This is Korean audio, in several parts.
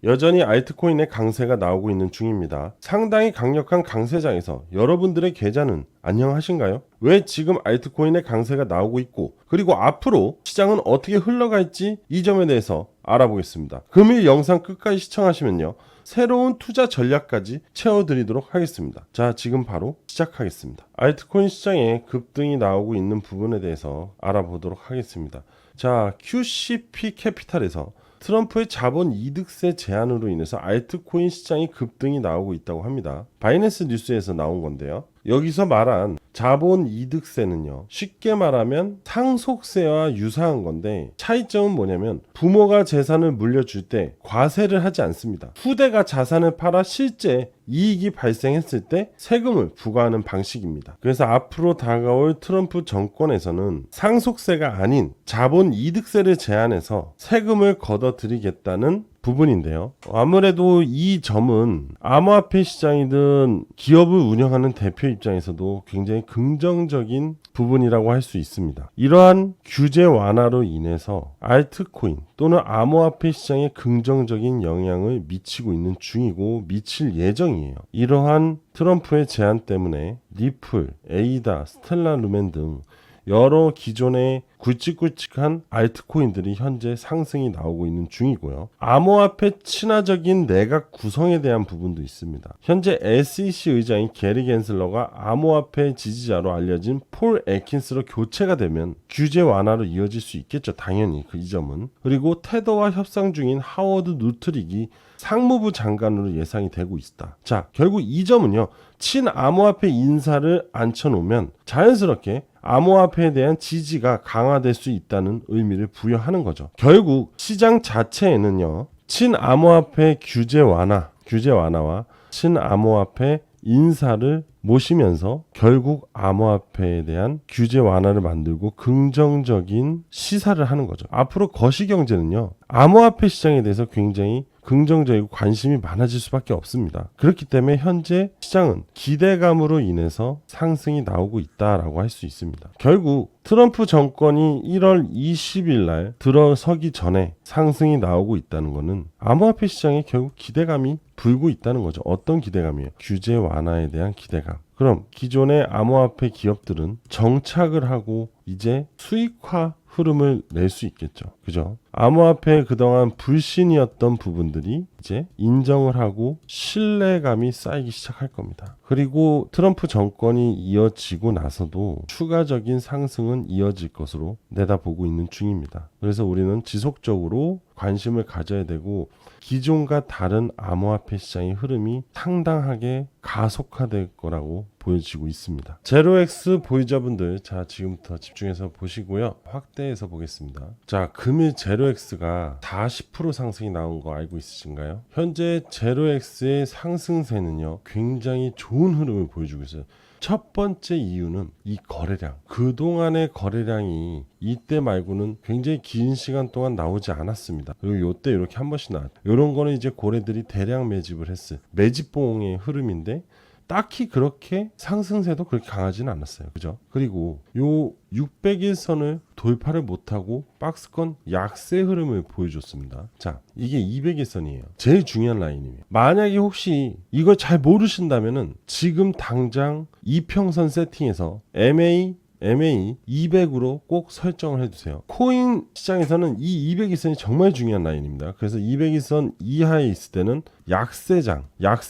여전히 알트코인의 강세가 나오고 있는 중입니다. 상당히 강력한 강세장에서 여러분들의 계좌는 안녕하신가요? 왜 지금 알트코인의 강세가 나오고 있고, 그리고 앞으로 시장은 어떻게 흘러갈지 이 점에 대해서 알아보겠습니다. 금일 영상 끝까지 시청하시면요, 새로운 투자 전략까지 채워드리도록 하겠습니다. 자, 지금 바로 시작하겠습니다. 알트코인 시장에 급등이 나오고 있는 부분에 대해서 알아보도록 하겠습니다. 자, QCP 캐피탈에서 트럼프의 자본 이득세 제한으로 인해서 알트코인 시장이 급등이 나오고 있다고 합니다. 바이낸스 뉴스에서 나온 건데요. 여기서 말한 자본 이득세는요, 쉽게 말하면 상속세와 유사한 건데, 차이점은 뭐냐면 부모가 재산을 물려줄 때 과세를 하지 않습니다. 후대가 자산을 팔아 실제 이익이 발생했을 때 세금을 부과하는 방식입니다. 그래서 앞으로 다가올 트럼프 정권에서는 상속세가 아닌 자본 이득세를 제한해서 세금을 걷어들이겠다는 부분인데요. 아무래도 이 점은 암호화폐 시장이든 기업을 운영하는 대표 입장에서도 굉장히 긍정적인 부분이라고 할 수 있습니다. 이러한 규제 완화로 인해서 알트코인 또는 암호화폐 시장에 긍정적인 영향을 미치고 있는 중이고 미칠 예정이에요. 이러한 트럼프의 제안 때문에 리플, 에이다, 스텔라 루멘 등 여러 기존의 굵직굵직한 알트코인들이 현재 상승이 나오고 있는 중이고요. 암호화폐 친화적인 내각 구성에 대한 부분도 있습니다. 현재 SEC 의장인 게리 겐슬러가 암호화폐 지지자로 알려진 폴 애킨스로 교체가 되면 규제 완화로 이어질 수 있겠죠. 당연히 이 점은. 그리고 테더와 협상 중인 하워드 누트릭이 상무부 장관으로 예상이 되고 있다. 자, 결국 이 점은요, 친암호화폐 인사를 앉혀놓으면 자연스럽게 암호화폐에 대한 지지가 강화될 수 있다는 의미를 부여하는 거죠. 결국 시장 자체에는요, 친암호화폐 규제 완화와 친암호화폐 인사를 모시면서 결국 암호화폐에 대한 규제 완화를 만들고 긍정적인 시사를 하는 거죠. 앞으로 거시경제는요, 암호화폐 시장에 대해서 굉장히 긍정적이고 관심이 많아질 수밖에 없습니다. 그렇기 때문에 현재 시장은 기대감으로 인해서 상승이 나오고 있다라고 할 수 있습니다. 결국 트럼프 정권이 1월 20일 날 들어서기 전에 상승이 나오고 있다는 것은 암호화폐 시장에 결국 기대감이 불고 있다는 거죠. 어떤 기대감이에요? 규제 완화에 대한 기대감. 그럼 기존의 암호화폐 기업들은 정착을 하고 이제 수익화 흐름을 낼 수 있겠죠. 그죠? 암호화폐 그동안 불신이었던 부분들이 이제 인정을 하고 신뢰감이 쌓이기 시작할 겁니다. 그리고 트럼프 정권이 이어지고 나서도 추가적인 상승은 이어질 것으로 내다보고 있는 중입니다. 그래서 우리는 지속적으로 관심을 가져야 되고, 기존과 다른 암호화폐 시장의 흐름이 상당하게 가속화될 거라고 보여지고 있습니다. 제로엑스 보유자분들, 자, 지금부터 집중해서 보시고요. 확대해서 보겠습니다. 자, 금일 제로엑스가 40% 상승이 나온 거 알고 있으신가요? 현재 제로엑스의 상승세는요, 굉장히 좋은 흐름을 보여주고 있어요. 첫 번째 이유는 이 거래량. 그동안의 거래량이 이때 말고는 굉장히 긴 시간 동안 나오지 않았습니다. 그리고 이때 이렇게 한 번씩 나왔죠. 이런 거는 이제 고래들이 대량 매집을 했어요. 매집봉의 흐름인데 딱히 그렇게 상승세도 그렇게 강하지는 않았어요. 그죠? 그리고 요 600일선을 돌파를 못하고 박스권 약세 흐름을 보여줬습니다. 자, 이게 200일선이에요. 제일 중요한 라인이에요. 만약에 혹시 이걸 잘 모르신다면은 지금 당장 이평선 세팅에서 MA 200으로 꼭 설정을 해두세요. 코인 시장에서는 이 200일선이 정말 중요한 라인입니다. 그래서 200일선 이하에 있을 때는 약세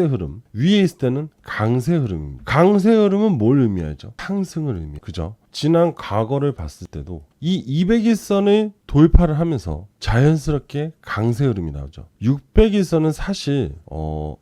흐름, 위에 있을 때는 강세 흐름입니다. 강세 흐름은 뭘 의미하죠? 상승을 의미해요. 그죠? 지난 과거를 봤을 때도 이 200일선을 돌파를 하면서 자연스럽게 강세 흐름이 나오죠. 600일선은 사실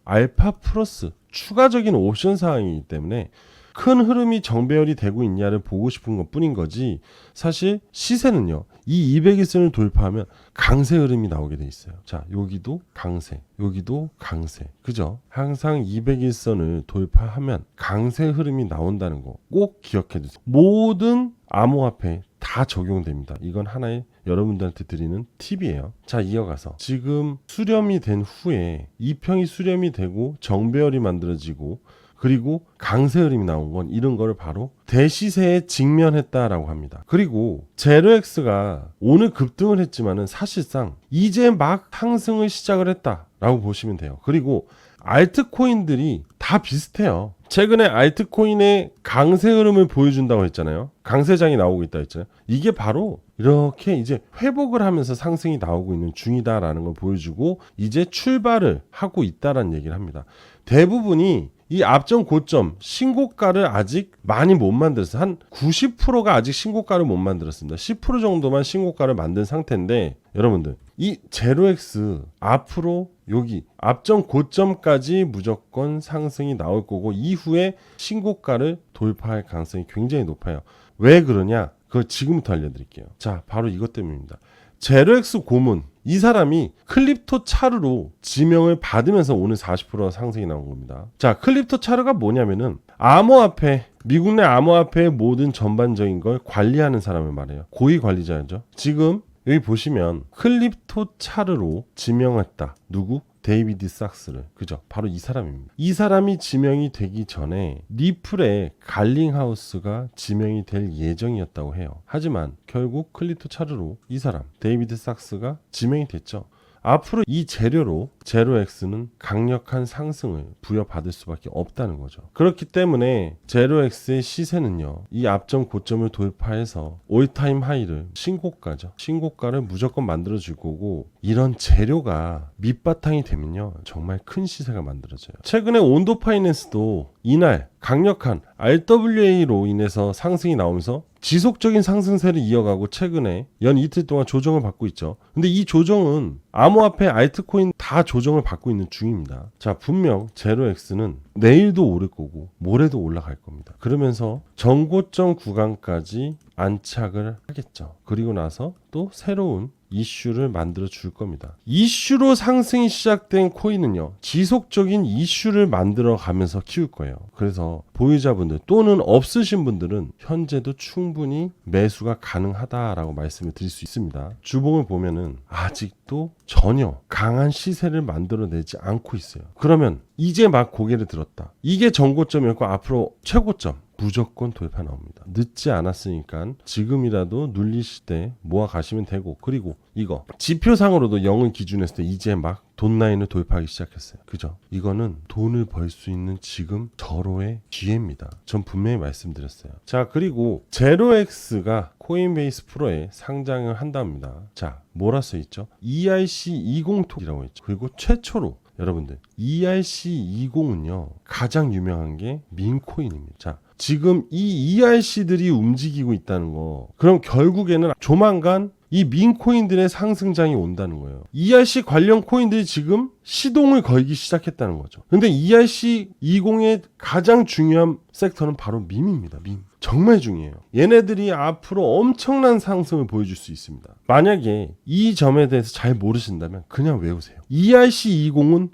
알파 플러스 추가적인 옵션 사항이기 때문에 큰 흐름이 정배열이 되고 있냐를 보고 싶은 것 뿐인 거지, 사실 시세는요, 이 200일선을 돌파하면 강세 흐름이 나오게 돼 있어요. 자, 여기도 강세, 여기도 강세. 그죠? 항상 200일선을 돌파하면 강세 흐름이 나온다는 거 꼭 기억해 두세요. 모든 암호화폐 다 적용됩니다. 이건 하나의 여러분들한테 드리는 팁이에요. 자, 이어가서 지금 수렴이 된 후에 이평이 수렴이 되고 정배열이 만들어지고, 그리고 강세 흐름이 나온 건 이런 거를 바로 대시세에 직면했다라고 합니다. 그리고 제로엑스가 오늘 급등을 했지만은 사실상 이제 막 상승을 시작을 했다라고 보시면 돼요. 그리고 알트코인들이 다 비슷해요. 최근에 알트코인의 강세 흐름을 보여준다고 했잖아요. 강세장이 나오고 있다 했잖아요. 이게 바로 이렇게 이제 회복을 하면서 상승이 나오고 있는 중이다라는 걸 보여주고 이제 출발을 하고 있다라는 얘기를 합니다. 대부분이 이 앞전 고점 신고가를 아직 많이 못 만들었어요. 한 90%가 아직 신고가를 못 만들었습니다. 10% 정도만 신고가를 만든 상태인데 여러분들 이 제로엑스 앞으로 여기 앞전 고점까지 무조건 상승이 나올 거고 이후에 신고가를 돌파할 가능성이 굉장히 높아요. 왜 그러냐? 그걸 지금부터 알려드릴게요. 자, 바로 이것 때문입니다. 제로엑스 고문 이 사람이 클립토 차르로 지명을 받으면서 오늘 40% 상승이 나온 겁니다. 자, 클립토 차르가 뭐냐면은 암호화폐 미국 내 암호화폐의 모든 전반적인 걸 관리하는 사람을 말해요. 고위 관리자죠. 지금 여기 보시면 클립토 차르로 지명했다. 누구? 데이비드 sak스를. 그죠? 바로 이 사람입니다. 이 사람이 지명이 되기 전에 리플의 갈링하우스가 지명이 될 예정이었다고 해요. 하지만 결국 클립토 차르로 이 사람 데이비드 sak스가 지명이 됐죠. 앞으로 이 재료로 제로엑스는 강력한 상승을 부여받을 수밖에 없다는 거죠. 그렇기 때문에 제로엑스의 시세는요, 이 앞전 고점을 돌파해서 올타임 하이를 신고가죠. 신고가를 무조건 만들어줄 거고 이런 재료가 밑바탕이 되면요 정말 큰 시세가 만들어져요. 최근에 온도 파이낸스도 이날 강력한 RWA로 인해서 상승이 나오면서 지속적인 상승세를 이어가고 최근에 연 이틀 동안 조정을 받고 있죠. 근데 이 조정은 암호화폐 알트코인 다 조정을 받고 있는 중입니다. 자, 분명 제로엑스는 내일도 오를 거고 모레도 올라갈 겁니다. 그러면서 전고점 구간까지 안착을 하겠죠. 그리고 나서 또 새로운 이슈를 만들어 줄 겁니다. 이슈로 상승이 시작된 코인은요 지속적인 이슈를 만들어 가면서 키울 거예요. 그래서 보유자분들 또는 없으신 분들은 현재도 충분히 매수가 가능하다라고 말씀을 드릴 수 있습니다. 주봉을 보면은 아직도 전혀 강한 시세를 만들어내지 않고 있어요. 그러면 이제 막 고개를 들었다. 이게 전고점이었고 앞으로 최고점 무조건 돌파 나옵니다. 늦지 않았으니까 지금이라도 눌리실 때 모아 가시면 되고, 그리고 이거 지표상으로도 0을 기준했을 때 이제 막 돈 라인을 돌파하기 시작했어요. 그죠? 이거는 돈을 벌 수 있는 지금 절호의 기회입니다. 전 분명히 말씀드렸어요. 자, 그리고 제로엑스가 코인베이스 프로에 상장을 한답니다. 자, 뭐라 써 있죠? ERC20톡이라고 했죠. 그리고 최초로 여러분들 ERC20은요 가장 유명한 게 민코인입니다. 자, 지금 이 ERC들이 움직이고 있다는 거, 그럼 결국에는 조만간 이 민코인들의 상승장이 온다는 거예요. ERC 관련 코인들이 지금 시동을 걸기 시작했다는 거죠. 근데 ERC20의 가장 중요한 섹터는 바로 밈입니다. 밈. 정말 중요해요. 얘네들이 앞으로 엄청난 상승을 보여줄 수 있습니다. 만약에 이 점에 대해서 잘 모르신다면 그냥 외우세요. ERC20은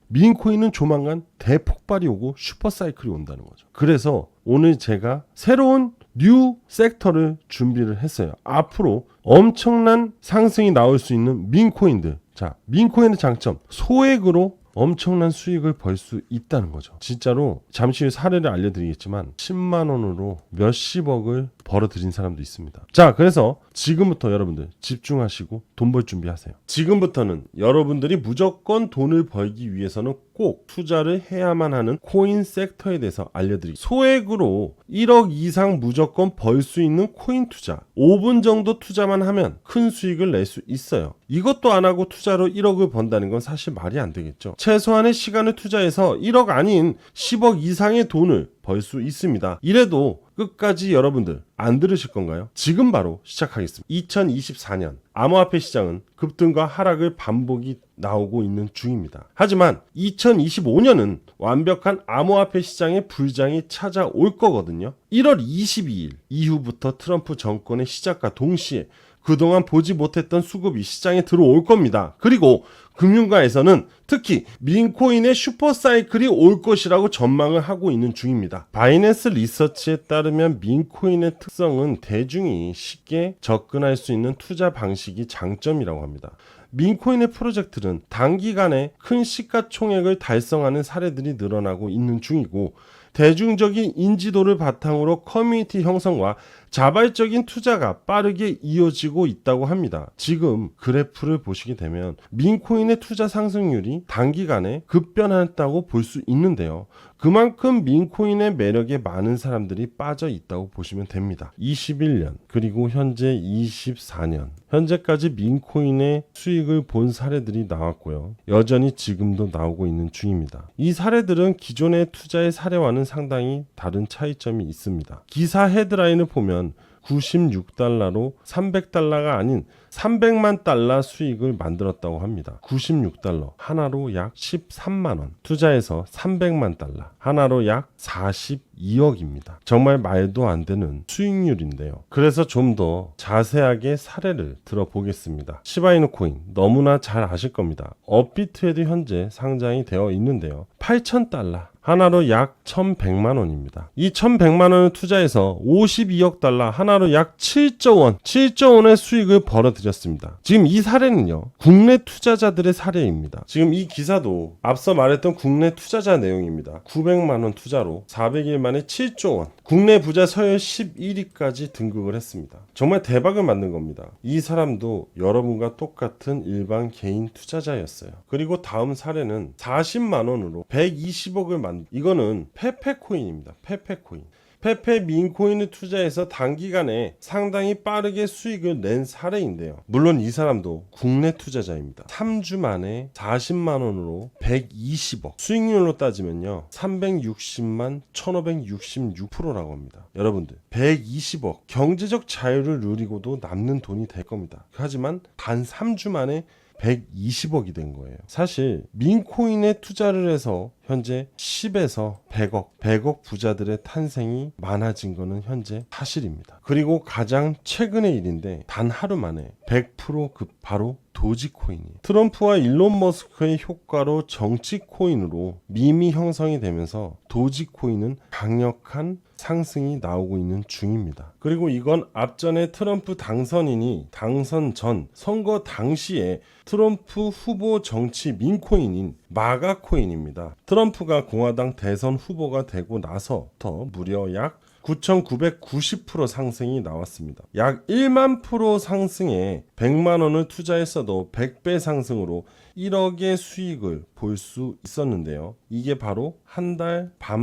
민코인은 조만간 대폭발이 오고 슈퍼사이클이 온다는 거죠. 그래서 오늘 제가 새로운 뉴 섹터를 준비를 했어요. 앞으로 엄청난 상승이 나올 수 있는 민코인들. 자, 민코인의 장점, 소액으로 엄청난 수익을 벌 수 있다는 거죠. 진짜로 잠시 후에 사례를 알려드리겠지만 10만 원으로 몇십억을 벌어들인 사람도 있습니다. 자, 그래서 지금부터 여러분들 집중하시고 돈 벌 준비하세요. 지금부터는 여러분들이 무조건 돈을 벌기 위해서는 꼭 투자를 해야만 하는 코인 섹터에 대해서 알려드리겠습니다. 소액으로 1억 이상 무조건 벌 수 있는 코인 투자, 5분 정도 투자만 하면 큰 수익을 낼 수 있어요. 이것도 안 하고 투자로 1억을 번다는 건 사실 말이 안 되겠죠. 최소한의 시간을 투자해서 1억 아닌 10억 이상의 돈을 벌 수 있습니다. 이래도 끝까지 여러분들 안 들으실 건가요? 지금 바로 시작하겠습니다. 2024년 암호화폐 시장은 급등과 하락을 반복이 나오고 있는 중입니다. 하지만 2025년은 완벽한 암호화폐 시장의 불장이 찾아올 거거든요. 1월 22일 이후부터 트럼프 정권의 시작과 동시에 그동안 보지 못했던 수급이 시장에 들어올 겁니다. 그리고 금융가에서는 특히 민코인의 슈퍼사이클이 올 것이라고 전망을 하고 있는 중입니다. 바이낸스 리서치에 따르면 민코인의 특성은 대중이 쉽게 접근할 수 있는 투자 방식이 장점이라고 합니다. 민코인의 프로젝트는 단기간에 큰 시가총액을 달성하는 사례들이 늘어나고 있는 중이고, 대중적인 인지도를 바탕으로 커뮤니티 형성과 자발적인 투자가 빠르게 이어지고 있다고 합니다. 지금 그래프를 보시게 되면 민코인의 투자 상승률이 단기간에 급변했다고 볼 수 있는데요. 그만큼 민코인의 매력에 많은 사람들이 빠져 있다고 보시면 됩니다. 21년 그리고 현재 24년 현재까지 민코인의 수익을 본 사례들이 나왔고요. 여전히 지금도 나오고 있는 중입니다. 이 사례들은 기존의 투자의 사례와는 상당히 다른 차이점이 있습니다. 기사 헤드라인을 보면 96달러로 300달러가 아닌 300만 달러 수익을 만들었다고 합니다. 96달러 하나로 약 13만원, 투자해서 300만 달러 하나로 약 42억입니다. 정말 말도 안 되는 수익률인데요. 그래서 좀 더 자세하게 사례를 들어보겠습니다. 시바이누 코인 너무나 잘 아실 겁니다. 업비트에도 현재 상장이 되어 있는데요. 8,000달러 하나로 약 1,100만 원입니다. 이 1,100만 원을 투자해서 52억 달러 하나로 약 7조 원, 7조 원의 수익을 벌어들였습니다. 지금 이 사례는요, 국내 투자자들의 사례입니다. 지금 이 기사도 앞서 말했던 국내 투자자 내용입니다. 900만 원 투자로 400일 만에 7조 원, 국내 부자 서열 11위까지 등극을 했습니다. 정말 대박을 만든 겁니다. 이 사람도 여러분과 똑같은 일반 개인 투자자였어요. 그리고 다음 사례는 40만 원으로 120억을 이거는 페페코인입니다. 페페코인. 페페 민코인을 투자해서 단기간에 상당히 빠르게 수익을 낸 사례인데요. 물론 이 사람도 국내 투자자입니다. 3주 만에 40만 원으로 120억. 수익률로 따지면요. 360만 1566%라고 합니다. 여러분들 120억. 경제적 자유를 누리고도 남는 돈이 될 겁니다. 하지만 단 3주 만에 120억이 된 거예요. 사실 민코인에 투자를 해서 현재 10에서 100억 부자들의 탄생이 많아진 것은 현재 사실입니다. 그리고 가장 최근의 일인데 단 하루 만에 100% 바로 도지코인이에요. 트럼프와 일론 머스크의 효과로 정치코인으로 밈이 형성이 되면서 도지코인은 강력한 상승이 나오고 있는 중입니다. 그리고 이건 앞전에 트럼프 당선인이 당선 전 선거 당시에 트럼프 후보 정치 민코인인 마가코인입니다. 트럼프가 공화당 대선 후보가 되고 나서부터 무려 약 9,990% 상승이 나왔습니다. 약 1만 프로 상승에 100만 원을 투자했어도 100배 상승으로 1억의 수익을 볼 수 있었는데요. 이게 바로 한 달 반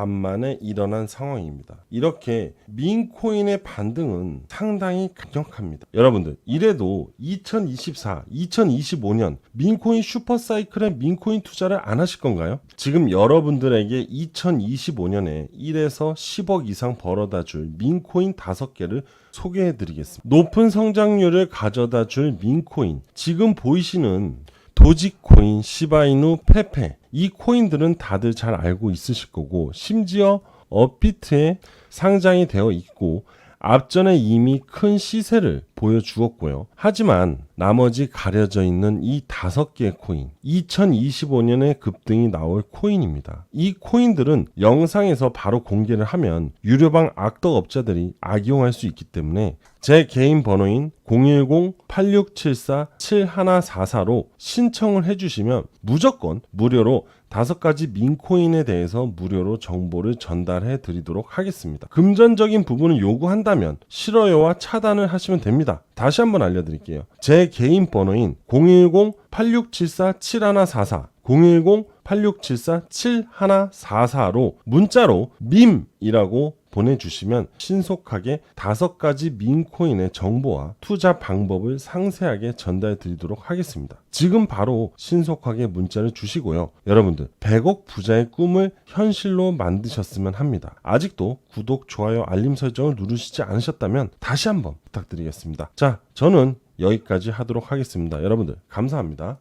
만에 일어난 상황입니다. 이렇게 민코인의 반등은 상당히 강력합니다. 여러분들, 이래도 2024, 2025년 민코인 슈퍼사이클에 민코인 투자를 안 하실 건가요? 지금 여러분들에게 2025년에 1에서 10억 이상 벌어다 줄 민코인 5개를 소개해드리겠습니다. 높은 성장률을 가져다 줄 민코인, 지금 보이시는 도지코인, 시바이누, 페페, 이 코인들은 다들 잘 알고 있으실 거고, 심지어 업비트에 상장이 되어 있고 앞전에 이미 큰 시세를 보여주었고요. 하지만 나머지 가려져 있는 이 5개의 코인, 2025년에 급등이 나올 코인입니다. 이 코인들은 영상에서 바로 공개를 하면 유료방 악덕업자들이 악용할 수 있기 때문에 제 개인 번호인 010-8674-7144로 신청을 해주시면 무조건 무료로 5가지 민코인에 대해서 무료로 정보를 전달해 드리도록 하겠습니다. 금전적인 부분을 요구한다면 싫어요와 차단을 하시면 됩니다. 다시 한번 알려드릴게요. 제 개인 번호인 010-8674-7144 010-8674-7144로 문자로 밈이라고 보내주시면 신속하게 5가지 민코인의 정보와 투자 방법을 상세하게 전달해 드리도록 하겠습니다. 지금 바로 신속하게 문자를 주시고요. 여러분들 100억 부자의 꿈을 현실로 만드셨으면 합니다. 아직도 구독, 좋아요, 알림 설정을 누르시지 않으셨다면 다시 한번 부탁드리겠습니다. 자, 저는 여기까지 하도록 하겠습니다. 여러분들 감사합니다.